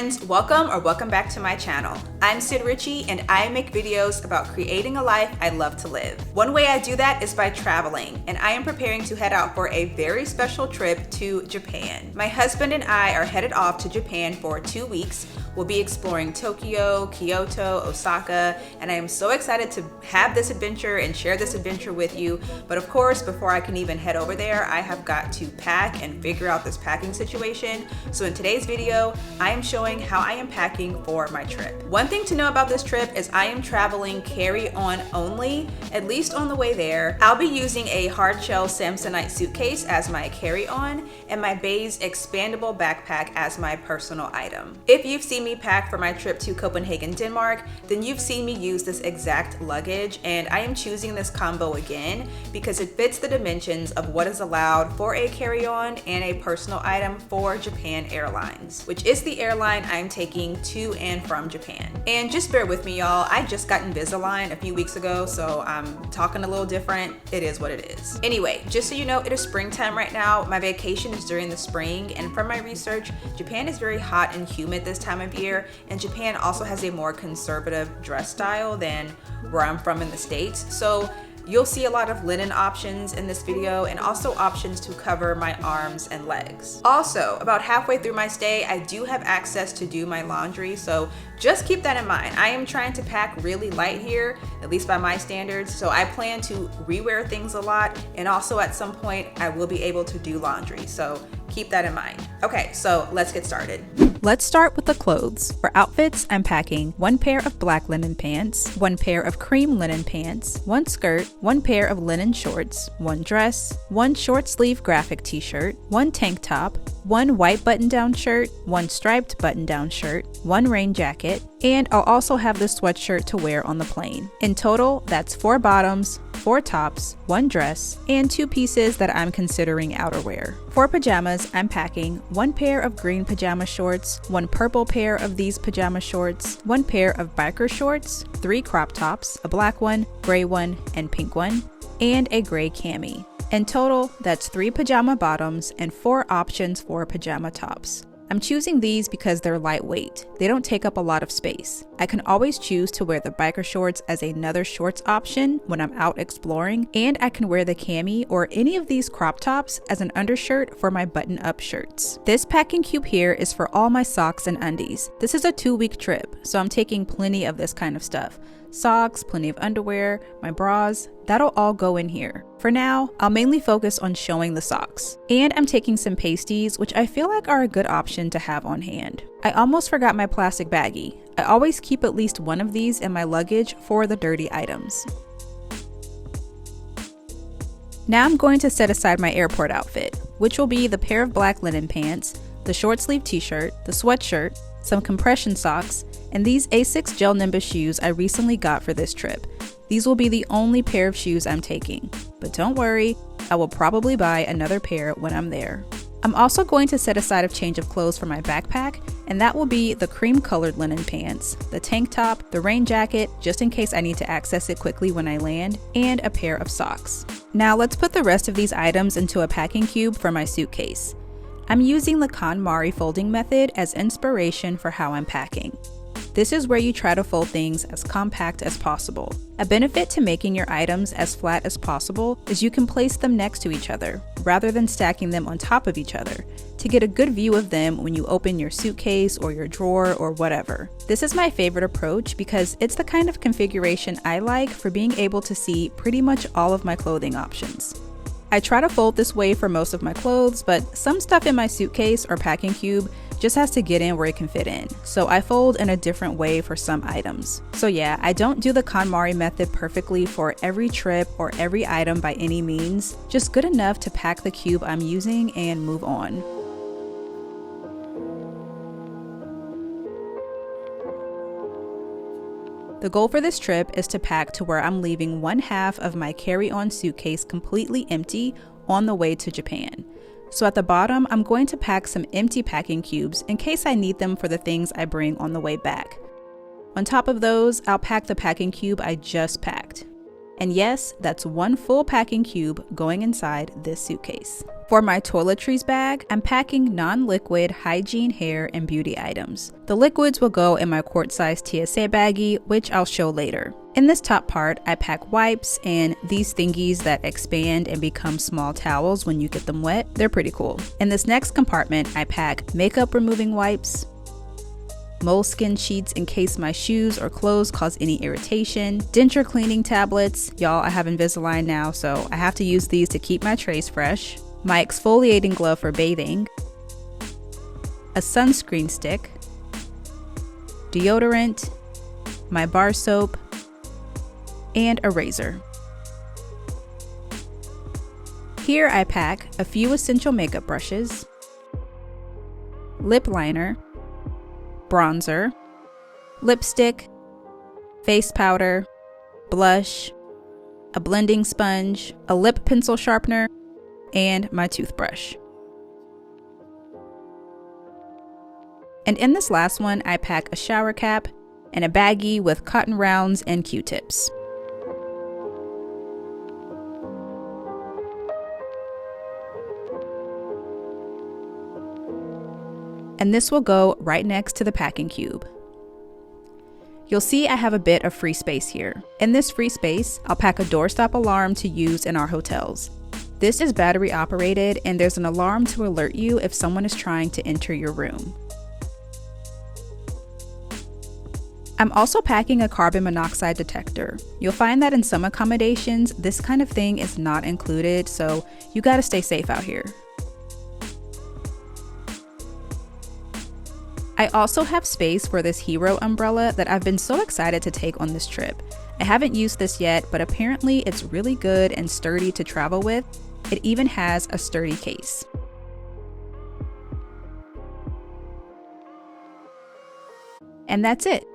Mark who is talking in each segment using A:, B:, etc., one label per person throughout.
A: friends, welcome back to my channel. I'm Suitcase and I make videos about creating a life I love to live. One way I do that is by traveling, and I am preparing to head out for a very special trip to Japan. My husband and I are headed off to Japan for 2 weeks. We'll be exploring Tokyo, Kyoto, Osaka, and I am so excited to have this adventure and share this adventure with you. But of course, before I can even head over there, I have got to pack and figure out this packing situation. So in today's video, I am showing how I am packing for my trip. One thing to know about this trip is I am traveling carry-on only, at least on the way there. I'll be using a hard-shell Samsonite suitcase as my carry-on and my beige expandable backpack as my personal item. If you've seen me pack for my trip to Copenhagen, Denmark, then you've seen me use this exact luggage, and I am choosing this combo again because it fits the dimensions of what is allowed for a carry-on and a personal item for Japan Airlines, which is the airline I'm taking to and from Japan. And just bear with me, y'all, I just got Invisalign a few weeks ago, so I'm talking a little different. It is what it is. Anyway, just so you know, it is springtime right now. My vacation is during the spring, and from my research, Japan is very hot and humid this time of year, and Japan also has a more conservative dress style than where I'm from in the States. So you'll see a lot of linen options in this video and also options to cover my arms and legs. Also, about halfway through my stay, I do have access to do my laundry, so just keep that in mind. I am trying to pack really light here, at least by my standards, so I plan to rewear things a lot, and also at some point I will be able to do laundry, so keep that in mind. Okay, so let's get started.
B: Let's start with the clothes. For outfits, I'm packing 1 pair of black linen pants, 1 pair of cream linen pants, 1 skirt, 1 pair of linen shorts, 1 dress, 1 short sleeve graphic t-shirt, 1 tank top, 1 white button-down shirt, 1 striped button-down shirt, 1 rain jacket, and I'll also have this sweatshirt to wear on the plane. In total, that's 4 bottoms, 4 tops, 1 dress, and 2 pieces that I'm considering outerwear. For pajamas, I'm packing 1 pair of green pajama shorts, 1 purple pair of these pajama shorts, 1 pair of biker shorts, 3 crop tops, a black one, gray one, and pink one, and a gray cami. In total, that's 3 pajama bottoms and 4 options for pajama tops. I'm choosing these because they're lightweight. They don't take up a lot of space. I can always choose to wear the biker shorts as another shorts option when I'm out exploring, and I can wear the cami or any of these crop tops as an undershirt for my button-up shirts. This packing cube here is for all my socks and undies. This is a 2-week trip, so I'm taking plenty of this kind of stuff. Socks, plenty of underwear, my bras, that'll all go in here. For now, I'll mainly focus on showing the socks. And I'm taking some pasties, which I feel like are a good option to have on hand. I almost forgot my plastic baggie. I always keep at least one of these in my luggage for the dirty items. Now I'm going to set aside my airport outfit, which will be the pair of black linen pants, the short sleeve t-shirt, the sweatshirt, some compression socks, and these Asics Gel Nimbus shoes I recently got for this trip. These will be the only pair of shoes I'm taking. But don't worry, I will probably buy another pair when I'm there. I'm also going to set aside a change of clothes for my backpack, and that will be the cream colored linen pants, the tank top, the rain jacket, just in case I need to access it quickly when I land, and a pair of socks. Now let's put the rest of these items into a packing cube for my suitcase. I'm using the KonMari folding method as inspiration for how I'm packing. This is where you try to fold things as compact as possible. A benefit to making your items as flat as possible is you can place them next to each other, rather than stacking them on top of each other, to get a good view of them when you open your suitcase or your drawer or whatever. This is my favorite approach because it's the kind of configuration I like for being able to see pretty much all of my clothing options. I try to fold this way for most of my clothes, but some stuff in my suitcase or packing cube just has to get in where it can fit in, so I fold in a different way for some items. So yeah, I don't do the KonMari method perfectly for every trip or every item by any means, just good enough to pack the cube I'm using and move on. The goal for this trip is to pack to where I'm leaving 1/2 of my carry-on suitcase completely empty on the way to Japan. So at the bottom, I'm going to pack some empty packing cubes in case I need them for the things I bring on the way back. On top of those, I'll pack the packing cube I just packed. And yes, that's one full packing cube going inside this suitcase. For my toiletries bag, I'm packing non-liquid hygiene, hair, and beauty items. The liquids will go in my quart-sized TSA baggie, which I'll show later. In this top part, I pack wipes and these thingies that expand and become small towels when you get them wet. They're pretty cool. In this next compartment, I pack makeup removing wipes, moleskin sheets in case my shoes or clothes cause any irritation, denture cleaning tablets. Y'all, I have Invisalign now, so I have to use these to keep my trays fresh. My exfoliating glove for bathing, a sunscreen stick, deodorant, my bar soap, and a razor. Here I pack a few essential makeup brushes, lip liner, bronzer, lipstick, face powder, blush, a blending sponge, a lip pencil sharpener, and my toothbrush. And in this last one, I pack a shower cap and a baggie with cotton rounds and Q-tips. And this will go right next to the packing cube. You'll see I have a bit of free space here. In this free space, I'll pack a doorstop alarm to use in our hotels. This is battery operated and there's an alarm to alert you if someone is trying to enter your room. I'm also packing a carbon monoxide detector. You'll find that in some accommodations, this kind of thing is not included, so you gotta stay safe out here. I also have space for this Hero umbrella that I've been so excited to take on this trip. I haven't used this yet, but apparently it's really good and sturdy to travel with. It even has a sturdy case. And that's it.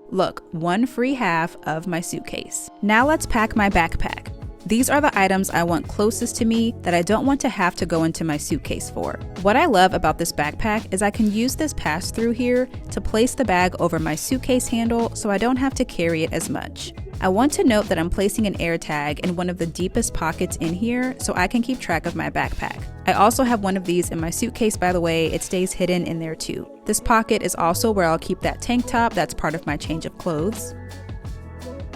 B: Look, one free half of my suitcase. Now let's pack my backpack. These are the items I want closest to me that I don't want to have to go into my suitcase for. What I love about this backpack is I can use this pass-through here to place the bag over my suitcase handle so I don't have to carry it as much. I want to note that I'm placing an air tag in one of the deepest pockets in here so I can keep track of my backpack. I also have one of these in my suitcase, by the way. It stays hidden in there too. This pocket is also where I'll keep that tank top that's part of my change of clothes.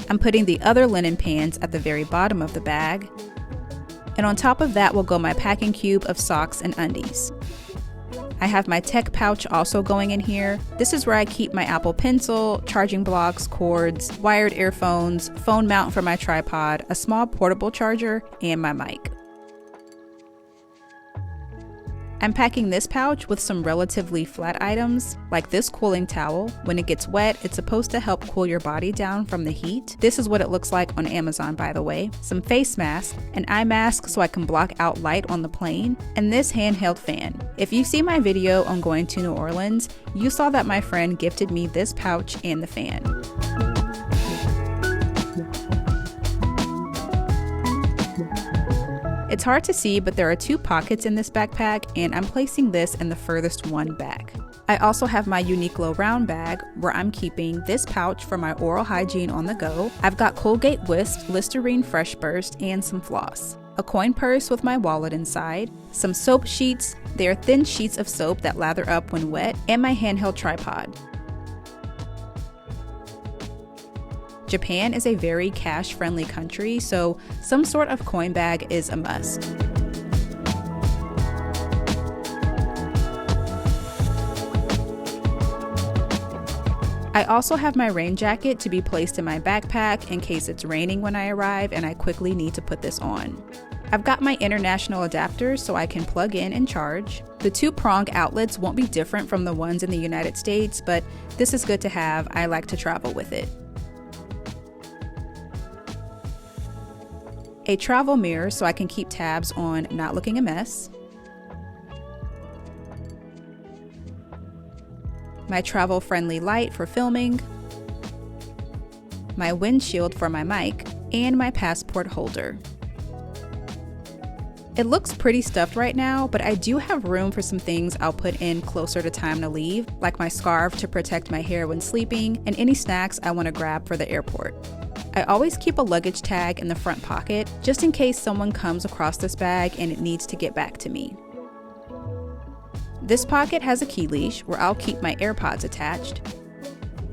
B: I'm putting the other linen pants at the very bottom of the bag. And on top of that will go my packing cube of socks and undies. I have my tech pouch also going in here. This is where I keep my Apple Pencil, charging blocks, cords, wired earphones, phone mount for my tripod, a small portable charger, and my mic. I'm packing this pouch with some relatively flat items, like this cooling towel. When it gets wet, it's supposed to help cool your body down from the heat. This is what it looks like on Amazon, by the way. Some face masks, an eye mask so I can block out light on the plane, and this handheld fan. If you see my video on going to New Orleans, you saw that my friend gifted me this pouch and the fan. It's hard to see, but there are two pockets in this backpack, and I'm placing this in the furthest one back. I also have my Uniqlo round bag, where I'm keeping this pouch for my oral hygiene on the go. I've got Colgate Wisp, Listerine Fresh Burst, and some floss. A coin purse with my wallet inside, some soap sheets, they are thin sheets of soap that lather up when wet, and my handheld tripod. Japan is a very cash-friendly country, so some sort of coin bag is a must. I also have my rain jacket to be placed in my backpack in case it's raining when I arrive and I quickly need to put this on. I've got my international adapters so I can plug in and charge. The two-prong outlets won't be different from the ones in the United States, but this is good to have. I like to travel with it. A travel mirror so I can keep tabs on not looking a mess. My travel-friendly light for filming. My windshield for my mic, and my passport holder. It looks pretty stuffed right now, but I do have room for some things I'll put in closer to time to leave, like my scarf to protect my hair when sleeping, and any snacks I want to grab for the airport. I always keep a luggage tag in the front pocket just in case someone comes across this bag and it needs to get back to me. This pocket has a key leash where I'll keep my AirPods attached.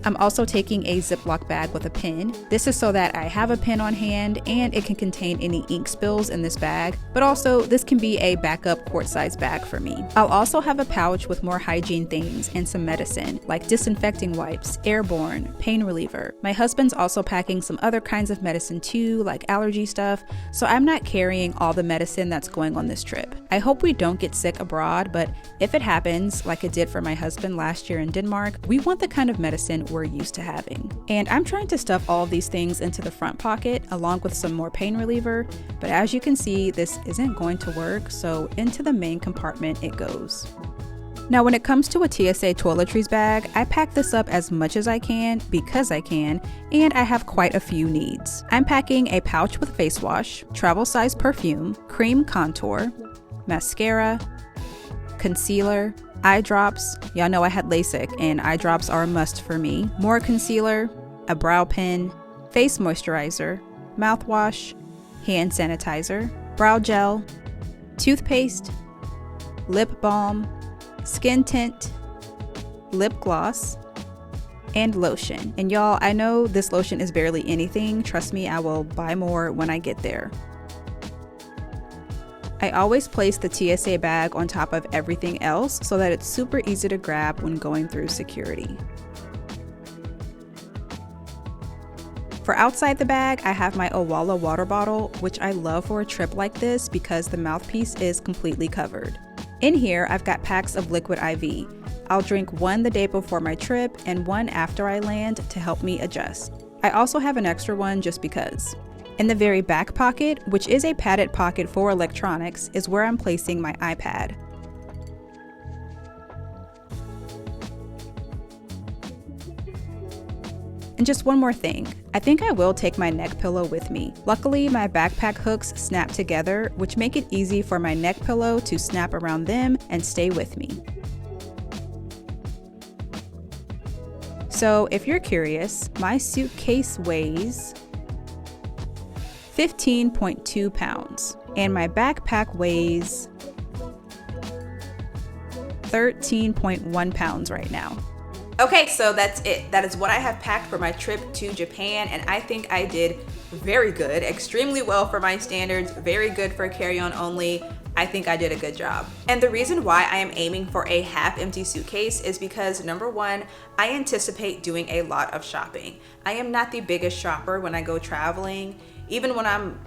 B: I'm also taking a Ziploc bag with a pin. This is so that I have a pen on hand and it can contain any ink spills in this bag, but also this can be a backup quart-sized bag for me. I'll also have a pouch with more hygiene things and some medicine like disinfecting wipes, airborne, pain reliever. My husband's also packing some other kinds of medicine too, like allergy stuff, so I'm not carrying all the medicine that's going on this trip. I hope we don't get sick abroad, but if it happens, like it did for my husband last year in Denmark, we want the kind of medicine we're used to having. And I'm trying to stuff all of these things into the front pocket along with some more pain reliever, but as you can see, this isn't going to work, so into the main compartment it goes. Now when it comes to a TSA Toiletries bag, I pack this up as much as I can because I can, and I have quite a few needs. I'm packing a pouch with face wash, travel size perfume, cream contour, mascara, concealer, eye drops. Y'all know I had LASIK and eye drops are a must for me. More concealer, a brow pen, face moisturizer, mouthwash, hand sanitizer, brow gel, toothpaste, lip balm, skin tint, lip gloss, and lotion. And y'all, I know this lotion is barely anything. Trust me, I will buy more when I get there. I always place the TSA bag on top of everything else so that it's super easy to grab when going through security. For outside the bag, I have my Owala water bottle, which I love for a trip like this because the mouthpiece is completely covered. In here, I've got packs of liquid IV. I'll drink one the day before my trip and one after I land to help me adjust. I also have an extra one just because. In the very back pocket, which is a padded pocket for electronics, is where I'm placing my iPad. And just one more thing, I think I will take my neck pillow with me. Luckily, my backpack hooks snap together, which make it easy for my neck pillow to snap around them and stay with me. So if you're curious, my suitcase weighs 15.2 pounds, and my backpack weighs 13.1 pounds right now.
A: Okay, so that's it. That is what I have packed for my trip to Japan, and I think I did very good, extremely well for my standards, very good for carry-on only. I think I did a good job. And the reason why I am aiming for a half-empty suitcase is because, number one, I anticipate doing a lot of shopping. I am not the biggest shopper when I go traveling. Even when I'm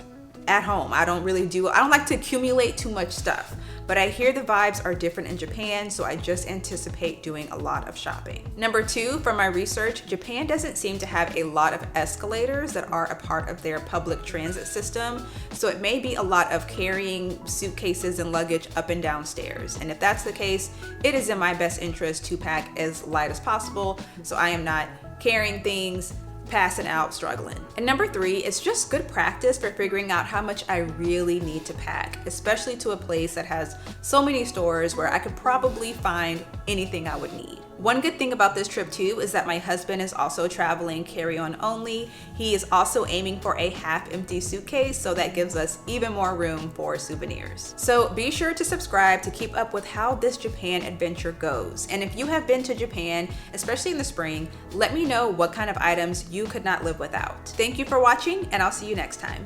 A: at home, I don't like to accumulate too much stuff. But I hear the vibes are different in Japan, so I just anticipate doing a lot of shopping. Number two, from my research, Japan doesn't seem to have a lot of escalators that are a part of their public transit system, so it may be a lot of carrying suitcases and luggage up and down stairs. And if that's the case, it is in my best interest to pack as light as possible, so I am not carrying things, passing out, struggling. And number three, it's just good practice for figuring out how much I really need to pack, especially to a place that has so many stores where I could probably find anything I would need. One good thing about this trip too is that my husband is also traveling carry-on only. He is also aiming for a half-empty suitcase, so that gives us even more room for souvenirs. So be sure to subscribe to keep up with how this Japan adventure goes. And if you have been to Japan, especially in the spring, let me know what kind of items you could not live without. Thank you for watching, and I'll see you next time.